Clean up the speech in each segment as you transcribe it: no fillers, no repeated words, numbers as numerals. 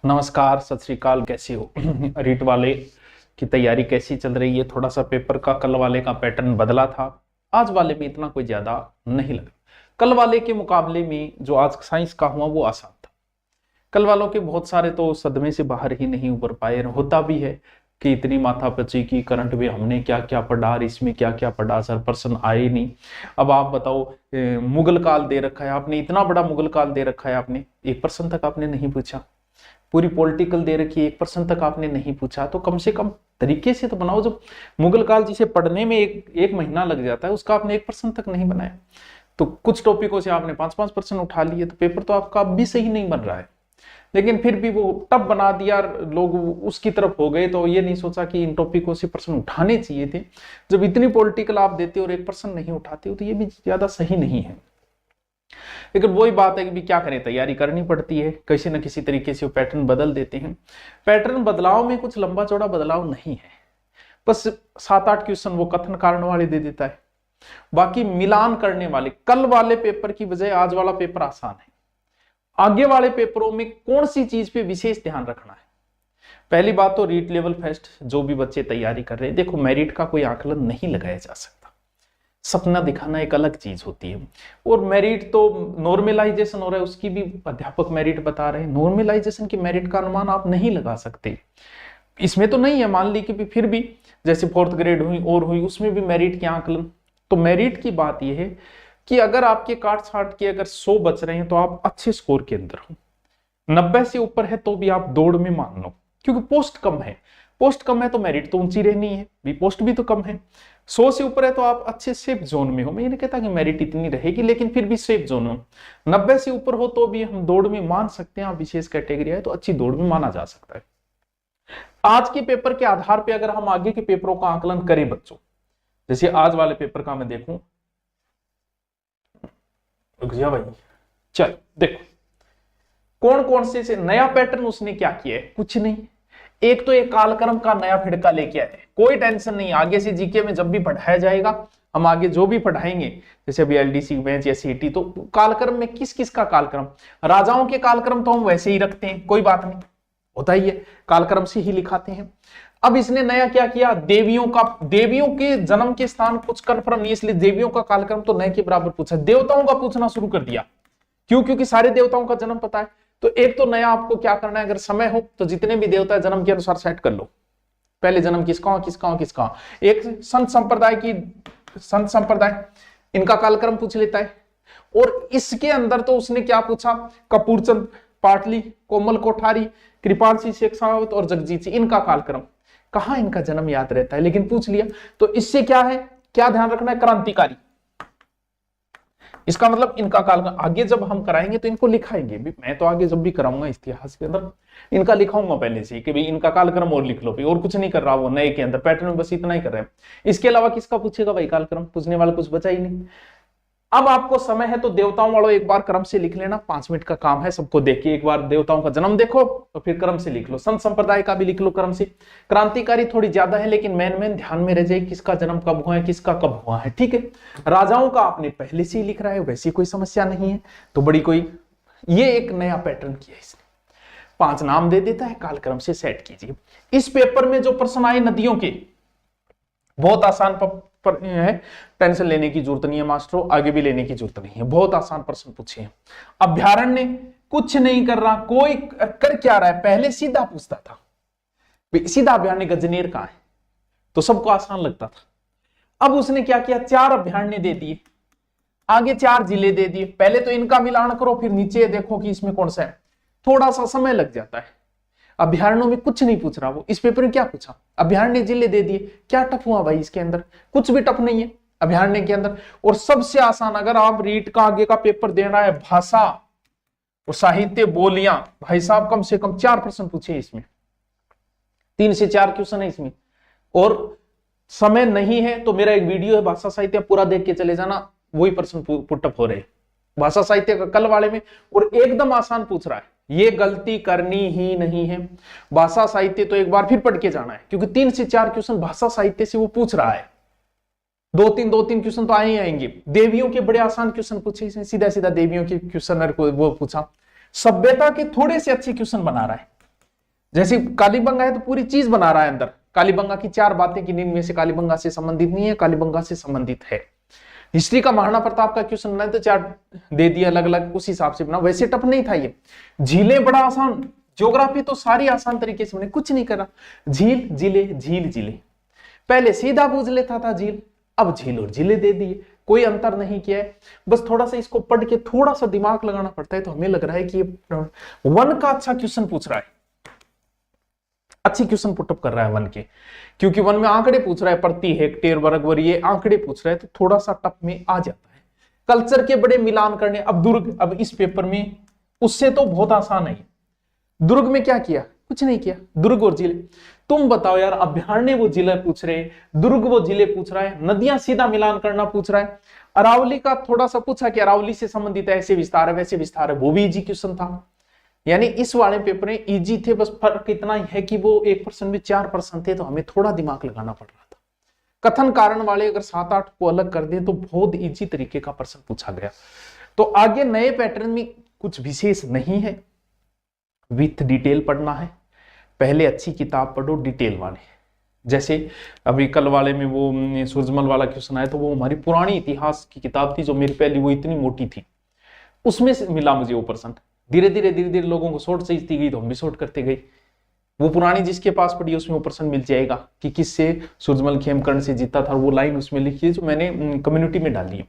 नमस्कार, सत श्री अकाल। कैसी हो? रीट वाले की तैयारी कैसी चल रही है? थोड़ा सा पेपर का कल वाले का पैटर्न बदला था, आज वाले में इतना कोई ज्यादा नहीं लगा। कल वाले के मुकाबले में जो आज साइंस का हुआ वो आसान था। कल वालों के बहुत सारे तो सदमे से बाहर ही नहीं उबर पाए। होता भी है कि इतनी माथापच्ची की, करंट में हमने क्या क्या पढ़ा और इसमें क्या क्या पढ़ा, सर पर्सन आए नहीं। अब आप बताओ, मुगल काल दे रखा है आपने, इतना बड़ा मुगल काल दे रखा है आपने, 1% तक आपने नहीं पूछा। पूरी पॉलिटिकल दे रखी है, 1% तक आपने नहीं पूछा। तो कम से कम तरीके से तो बनाओ। जब मुगल काल जिसे पढ़ने में एक महीना लग जाता है, उसका आपने 1% तक नहीं बनाया। तो कुछ टॉपिकों से आपने 5-5% उठा लिए, तो पेपर तो आपका अब भी सही नहीं बन रहा है। लेकिन फिर भी वो टफ बना दिया, लोग उसकी तरफ हो गए। तो ये नहीं सोचा कि इन टॉपिकों से प्रश्न उठाने चाहिए थे। जब इतनी पॉलिटिकल आप देते हो और 1% नहीं उठाते हो, तो ये भी ज्यादा सही नहीं है। लेकिन वही बात है कि भी क्या करें, तैयारी करनी पड़ती है। किसी न किसी तरीके से वो पैटर्न बदल देते हैं। पैटर्न बदलाव में कुछ लंबा चौड़ा बदलाव नहीं है, बस 7-8 क्वेश्चन वो कथन कारण वाले दे देता है। बाकी मिलान करने वाले, कल वाले पेपर की बजाय आज वाला पेपर आसान है। आगे वाले पेपरों में कौन सी चीज पे विशेष ध्यान रखना है? पहली बात तो रीट लेवल फेस्ट जो भी बच्चे तैयारी कर रहे हैं, देखो मेरिट का कोई आकलन नहीं लगाया जा सकता। सपना दिखाना एक अलग चीज होती है, और मेरिट तो नॉर्मलाइजेशन हो रहा है, उसकी भी अध्यापक मेरिट बता रहे हैं। नॉर्मलाइजेशन की मेरिट का अनुमान आप नहीं लगा सकते। इसमें तो नहीं है, मान ली कि फिर भी जैसे 4th ग्रेड हुई और हुई, उसमें भी मेरिट के आकलन। तो मेरिट की बात यह है कि अगर आपके काट छाट के अगर 100 बच रहे हैं तो आप अच्छे स्कोर के अंदर हो। 90 से ऊपर है तो भी आप दौड़ में मान लो, क्योंकि पोस्ट कम है। पोस्ट कम है तो मेरिट तो ऊंची रहनी है, भी पोस्ट भी तो कम है। 100 से ऊपर है तो आप अच्छे सेफ जोन में हो। मैं ये नहीं कहता कि मेरिट इतनी रहेगी, लेकिन फिर भी सेफ जोन हो। 90 से ऊपर हो तो भी हम दौड़ में मान सकते हैं। आप विशेष कैटेगरी है तो अच्छी दौड़ में माना जा सकता है। आज के पेपर के आधार पर अगर हम आगे के पेपरों का आकलन करें बच्चों, जैसे आज वाले पेपर का मैं देखूं, रुक जा भाई, चल देखो कौन कौन से नया पैटर्न उसने क्या किया है। कुछ नहीं, एक तो एक कालक्रम का नया फिड़का लेके आए। कोई टेंशन नहीं, आगे से जीके में जब भी पढ़ाया जाएगा, हम आगे जो भी पढ़ाएंगे, जैसे अभी एलडीसी मैच या सीटी, तो कालक्रम में किस किस का कालक्रम, राजाओं के कालक्रम तो हम वैसे ही रखते हैं, कोई बात नहीं, होता ही है, कालक्रम से ही लिखाते हैं। अब इसने नया क्या किया, देवियों के जन्म के स्थान कुछ कन्फर्म नहीं, इसलिए देवियों का कालक्रम तो नए के बराबर पूछा। देवताओं का पूछना शुरू कर दिया, क्योंकि सारे देवताओं का जन्म पता है। तो एक तो नया आपको क्या करना है, अगर समय हो तो जितने भी देवता है जन्म के अनुसार सेट कर लो। पहले जन्म किसका। एक संत संप्रदाय इनका कालक्रम पूछ लेता है। और इसके अंदर तो उसने क्या पूछा, कपूरचंद पाटली, कोमल कोठारी, कृपाल सिंह शेखावत और जगजीत सिंह, इनका कालक्रम। कहां इनका जन्म याद रहता है, लेकिन पूछ लिया। तो इससे क्या है, क्या ध्यान रखना है, क्रांतिकारी। इसका मतलब इनका कालक्रम आगे जब हम कराएंगे तो इनको लिखाएंगे भी। मैं तो आगे जब भी कराऊंगा इतिहास के अंदर इनका लिखाऊंगा पहले से कि भाई इनका कालक्रम और लिख लो भाई, और कुछ नहीं कर रहा वो नए के अंदर पैटर्न में, बस इतना ही कर रहे हैं। इसके अलावा किसका पूछेगा भाई कालक्रम, पूछने वाला कुछ बचा ही नहीं। अब आपको समय है तो देवताओं वालों एक बार क्रम से लिख लेना, 5 मिनट का काम है। सबको देखिए, एक बार देवताओं का जन्म देखो तो फिर क्रम से लिख लो। संत संप्रदाय का भी लिख लो क्रम से। क्रांतिकारी थोड़ी ज्यादा है, लेकिन मेन ध्यान में रह जाए किसका जन्म कब हुआ है, किसका कब हुआ है, ठीक है। राजाओं का आपने पहले से ही लिख रहा है, वैसी कोई समस्या नहीं है। तो बड़ी कोई, ये एक नया पैटर्न किया इसने, 5 नाम दे देता है, कालक्रम से सेट कीजिए। इस पेपर में जो प्रश्न आए नदियों के, बहुत आसान है, टेंशन लेने की जरूरत नहीं है मास्टरों, आगे भी लेने की जरूरत नहीं है, बहुत आसान प्रश्न पूछे हैं। अभ्यारण्य कुछ नहीं कर रहा, कोई कर क्या रहा है, पहले सीधा पूछता था सीधा अभ्यारण्य गजनेर कहां है, तो सबको आसान लगता था। अब उसने क्या किया, 4 अभ्यारण्य दे दिए, आगे 4 जिले दे दिए। पहले तो इनका मिलान करो, फिर नीचे देखो कि इसमें कौन सा है, थोड़ा सा समय लग जाता है। अभ्यारण्यों में कुछ नहीं पूछ रहा वो, इस पेपर में क्या पूछा, अभ्यारण्य जिले दे दिए। क्या टफ हुआ भाई इसके अंदर, कुछ भी टफ नहीं है अभ्यारण्य के अंदर। और सबसे आसान, अगर आप रीट का आगे का पेपर देना है, भाषा और साहित्य बोलियां, भाई साहब कम से कम 4 प्रश्न पूछे इसमें, 3 से 4 क्वेश्चन है इसमें। और समय नहीं है तो मेरा एक वीडियो है भाषा साहित्य, पूरा देख के चले जाना, वही प्रश्न पुटअप हो रहे भाषा साहित्य का कल वाले में। और एकदम आसान पूछ रहा है, ये गलती करनी ही नहीं है। भाषा साहित्य तो एक बार फिर पढ़ के जाना है, क्योंकि 3 से 4 क्वेश्चन भाषा साहित्य से वो पूछ रहा है। 2-3 क्वेश्चन तो आए ही आएंगे। देवियों के बड़े आसान क्वेश्चन पूछे इसने, सीधा सीधा देवियों के क्वेश्चन को वो पूछा। सभ्यता के थोड़े से अच्छे क्वेश्चन बना रहा है, जैसे कालीबंगा है तो पूरी चीज बना रहा है अंदर, कालीबंगा की 4 बातें कि इनमें से कालीबंगा से संबंधित नहीं है, कालीबंगा से संबंधित है। हिस्ट्री का महाराणा प्रताप का क्वेश्चन बनाए तो 4 दे दिया अलग अलग, उस हिसाब से बना, वैसे टफ नहीं था ये। झीलें बड़ा आसान, ज्योग्राफी तो सारी आसान तरीके से बने, कुछ नहीं करा। झील जिले, झील जिले, पहले सीधा पूछ लेता था झील, अब झील और जिले दे दिए, कोई अंतर नहीं किया है। बस थोड़ा सा इसको पढ़ के थोड़ा सा दिमाग लगाना पड़ता है, तो हमें लग रहा है कि ये वन का अच्छा क्वेश्चन पूछ रहा है, अच्छी क्वेश्चन पुटअप कर रहा है वन के, क्योंकि वन में आंकड़े पूछ रहा है, प्रति हेक्टेयर वर्ग वर ये आंकड़े पूछ रहा है, तो थोड़ा सा टफ में आ जाता है। कल्चर के बड़े मिलान करने, अब दुर्ग, अब इस पेपर में उससे तो बहुत आसान है। दुर्ग में क्या किया, कुछ नहीं किया, दुर्ग और जिले। तुम बताओ यार, अभ्यारण्य वो जिले पूछ रहे, दुर्ग वो जिले पूछ रहा है, नदियां सीधा मिलान करना पूछ रहा है। अरावली का थोड़ा सा पूछा कि अरावली से संबंधित ऐसे विस्तार है वैसे विस्तार है, वो भी इजी क्वेश्चन था। यानी इस वाले पेपर में इजी थे, बस फर्क इतना ही है कि वो 1% में 4% थे, तो हमें थोड़ा दिमाग लगाना पड़ रहा था। कथन कारण वाले अगर 7-8 को अलग कर दें तो बहुत इजी तरीके का प्रश्न पूछा गया। तो आगे नए पैटर्न में कुछ विशेष नहीं है, विथ डिटेल पढ़ना है। पहले अच्छी किताब पढ़ो डिटेल वाले, जैसे अभी कल वाले में वो सूरजमल वाला क्वेश्चन आया, तो वो हमारी पुरानी इतिहास की किताब थी जो मेरी पहली, वो इतनी मोटी थी, उसमें से मिला मुझे वो प्रश्न। धीरे धीरे लोगों को शॉर्ट सही दी गई तो हम भी शॉर्ट करते गए। वो पुरानी जिसके पास पड़ी उसमें वो प्रश्न मिल जाएगा कि किससे सूरजमल खेमकर्ण से जीता था, वो लाइन उसमें लिखी है जो मैंने कम्युनिटी में डाली है।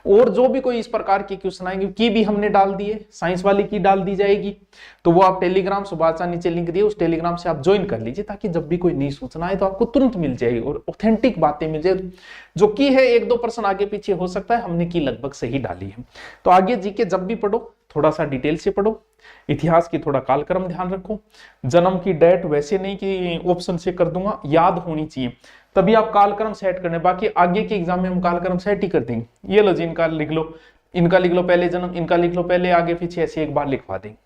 और जो भी कोई इस प्रकार के क्वेश्चन आएंगे, की भी हमने डाल दिए, साइंस वाली की डाल दी जाएगी, तो वो आप टेलीग्राम, सुभाष नीचे लिंक दिए, उस टेलीग्राम से आप ज्वाइन कर लीजिए, ताकि जब भी कोई नई सूचना आए तो आपको तुरंत मिल जाएगी और ऑथेंटिक बातें मिल जाए। जो की है 1-2% आगे पीछे हो सकता है, हमने की लगभग सही डाली है। तो आगे जीके जब भी पढ़ो थोड़ा सा डिटेल से पढ़ो, इतिहास की थोड़ा कालक्रम ध्यान रखो, जन्म की डेट वैसे नहीं कि ऑप्शन से कर दूंगा, याद होनी चाहिए, तभी आप कालक्रम सेट करने। बाकी आगे के एग्जाम में हम कालक्रम सेट ही कर देंगे। ये लो जी, इनका लिख लो, इनका लिख लो पहले जन्म, इनका लिख लो पहले आगे पीछे, ऐसे एक बार लिखवा देंगे।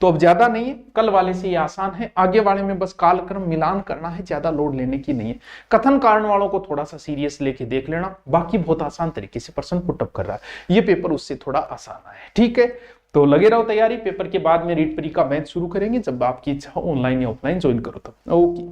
तो अब ज्यादा नहीं है, कल वाले से ये आसान है, आगे वाले में बस कालक्रम मिलान करना है, ज्यादा लोड लेने की नहीं है। कथन कारण वालों को थोड़ा सा सीरियस लेके देख लेना, बाकी बहुत आसान तरीके से प्रश्न पुटअप कर रहा है, ये पेपर उससे थोड़ा आसान है। ठीक है, तो लगे रहो तैयारी, पेपर के बाद में रीट प्री का बैच शुरू करेंगे, जब आपकी इच्छा हो ऑनलाइन या ऑफलाइन ज्वाइन करो तब। ओके।